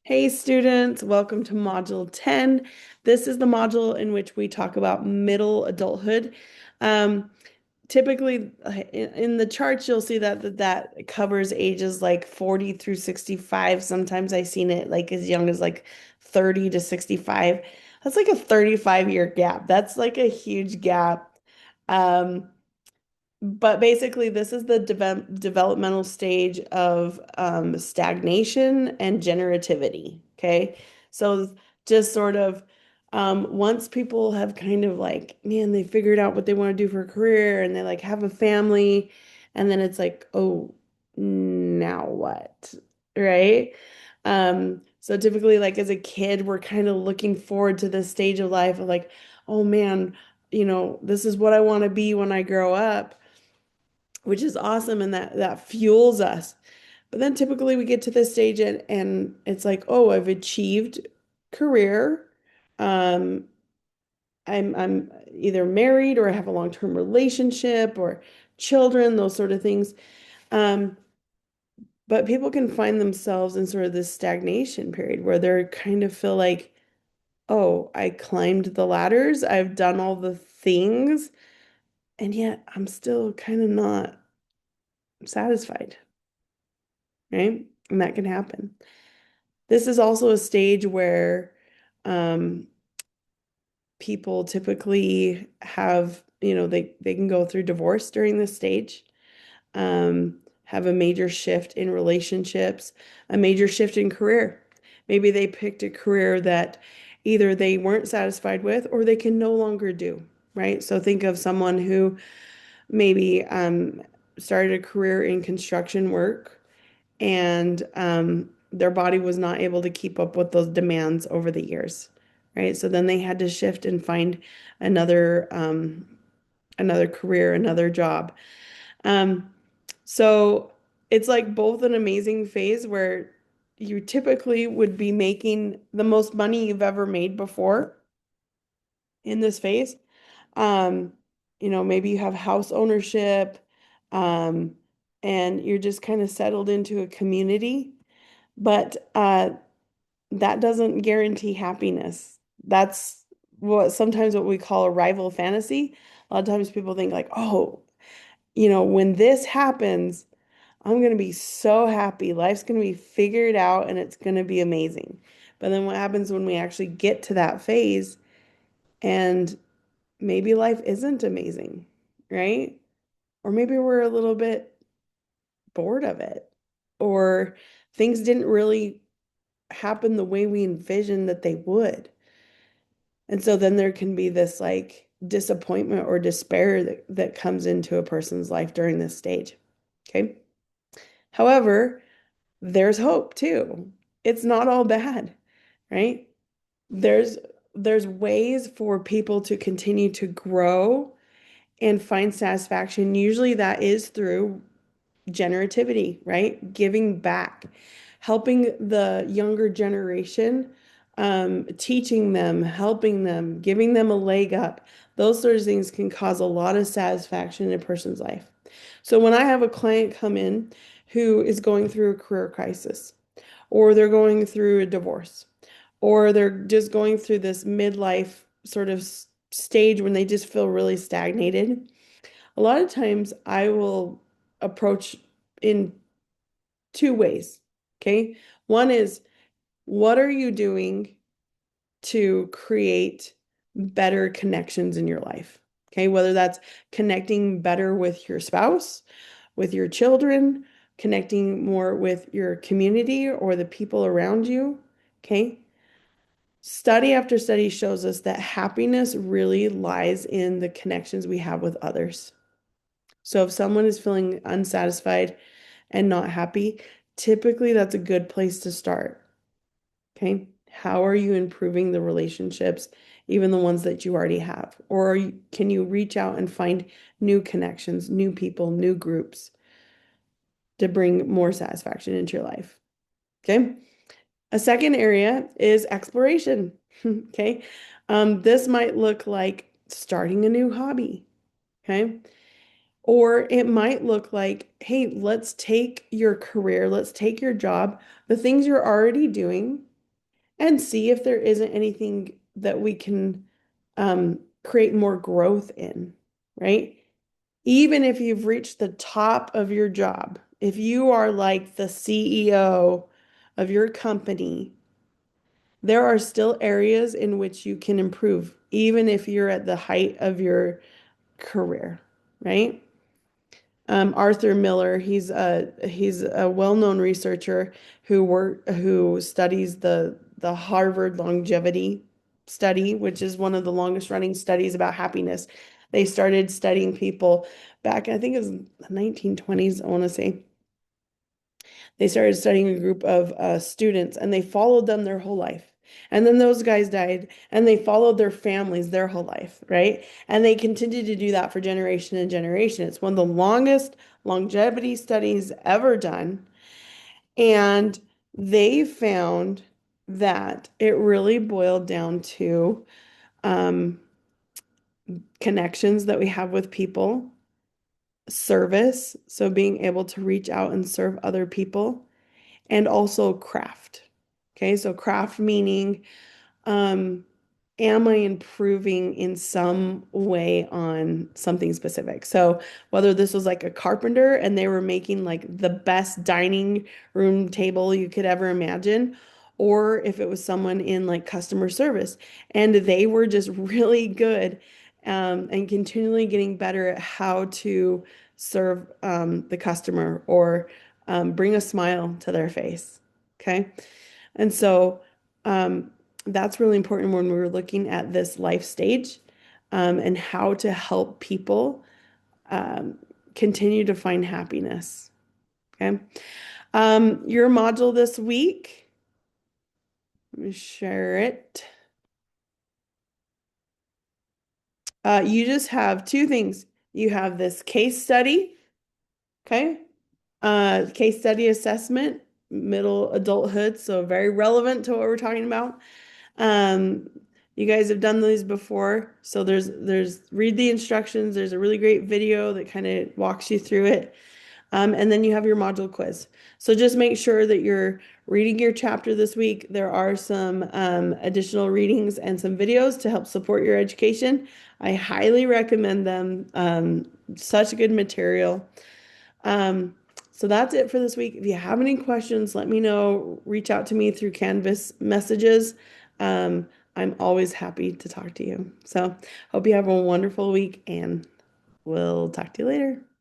Hey students, welcome to Module 10. This is the module in which we talk about middle adulthood. Um, Typically, in the charts, you'll see that covers ages like 40 through 65. Sometimes I've seen it like as young as like 30 to 65. That's like a 35-year gap. That's like a huge gap. Um, but basically, this is the developmental stage of stagnation and generativity. Okay. So just sort of once people have kind of like, man, they figured out what they want to do for a career and they like have a family, and then it's like, oh, now what? Right? So typically, like as a kid, we're kind of looking forward to this stage of life of like, oh man, this is what I want to be when I grow up, which is awesome, and that fuels us. But then typically we get to this stage and it's like, oh, I've achieved career. Um, I'm either married or I have a long-term relationship or children, those sort of things. Um, but people can find themselves in sort of this stagnation period where they're kind of feel like, oh, I climbed the ladders, I've done all the things, and yet I'm still kind of not satisfied, right? And that can happen. This is also a stage where um, people typically have, they can go through divorce during this stage, have a major shift in relationships, a major shift in career. Maybe they picked a career that either they weren't satisfied with or they can no longer do, right? So think of someone who maybe started a career in construction work and their body was not able to keep up with those demands over the years, right? So then they had to shift and find another another career, another job. Um, so it's like both an amazing phase where you typically would be making the most money you've ever made before in this phase. Um, maybe you have house ownership, um, and you're just kind of settled into a community. But that doesn't guarantee happiness. That's what we call a rival fantasy. A lot of times people think like, oh, when this happens, I'm going to be so happy. Life's going to be figured out and it's going to be amazing. But then what happens when we actually get to that phase and maybe life isn't amazing, right? Or maybe we're a little bit bored of it, or things didn't really happen the way we envisioned that they would. And so then there can be this like disappointment or despair that comes into a person's life during this stage. Okay. However, there's hope too. It's not all bad, right? There's there's ways for people to continue to grow and find satisfaction. Usually that is through generativity, right? Giving back, helping the younger generation, teaching them, helping them, giving them a leg up. Those sort of things can cause a lot of satisfaction in a person's life. So when I have a client come in who is going through a career crisis, or they're going through a divorce, or they're just going through this midlife sort of stage when they just feel really stagnated, a lot of times I will approach in two ways. Okay. One is, what are you doing to create better connections in your life? Okay. Whether that's connecting better with your spouse, with your children, connecting more with your community or the people around you. Okay. Study after study shows us that happiness really lies in the connections we have with others. So if someone is feeling unsatisfied and not happy, typically that's a good place to start. Okay. How are you improving the relationships, even the ones that you already have? Or can you reach out and find new connections, new people, new groups to bring more satisfaction into your life? Okay. A second area is exploration. Okay. This might look like starting a new hobby. Okay. Or it might look like, hey, let's take your career, let's take your job, the things you're already doing, and see if there isn't anything that we can create more growth in, right? Even if you've reached the top of your job, if you are like the CEO of your company, there are still areas in which you can improve, even if you're at the height of your career, right? Arthur Miller, he's a well-known researcher who studies the Harvard longevity study, which is one of the longest running studies about happiness. They started studying people back, I think it was the 1920s, I want to say. They started studying a group of students and they followed them their whole life. And then those guys died and they followed their families their whole life, right? And they continued to do that for generation and generation. It's one of the longest longevity studies ever done. And they found that it really boiled down to um, connections that we have with people, service, so being able to reach out and serve other people, and also craft. Okay, so craft meaning, um, am I improving in some way on something specific? So whether this was like a carpenter and they were making like the best dining room table you could ever imagine, or if it was someone in like customer service and they were just really good and continually getting better at how to serve the customer or bring a smile to their face. Okay. And so um, that's really important when we're looking at this life stage and how to help people um, continue to find happiness. Okay. Your module this week, let me share it. You just have two things. You have this case study, okay? Case study assessment, middle adulthood, so very relevant to what we're talking about. Um, you guys have done these before, so there's read the instructions. There's a really great video that kind of walks you through it. And then you have your module quiz. So just make sure that you're reading your chapter this week. There are some additional readings and some videos to help support your education. I highly recommend them. Such good material. Um, so that's it for this week. If you have any questions, let me know. Reach out to me through Canvas messages. Um, I'm always happy to talk to you. So hope you have a wonderful week and we'll talk to you later.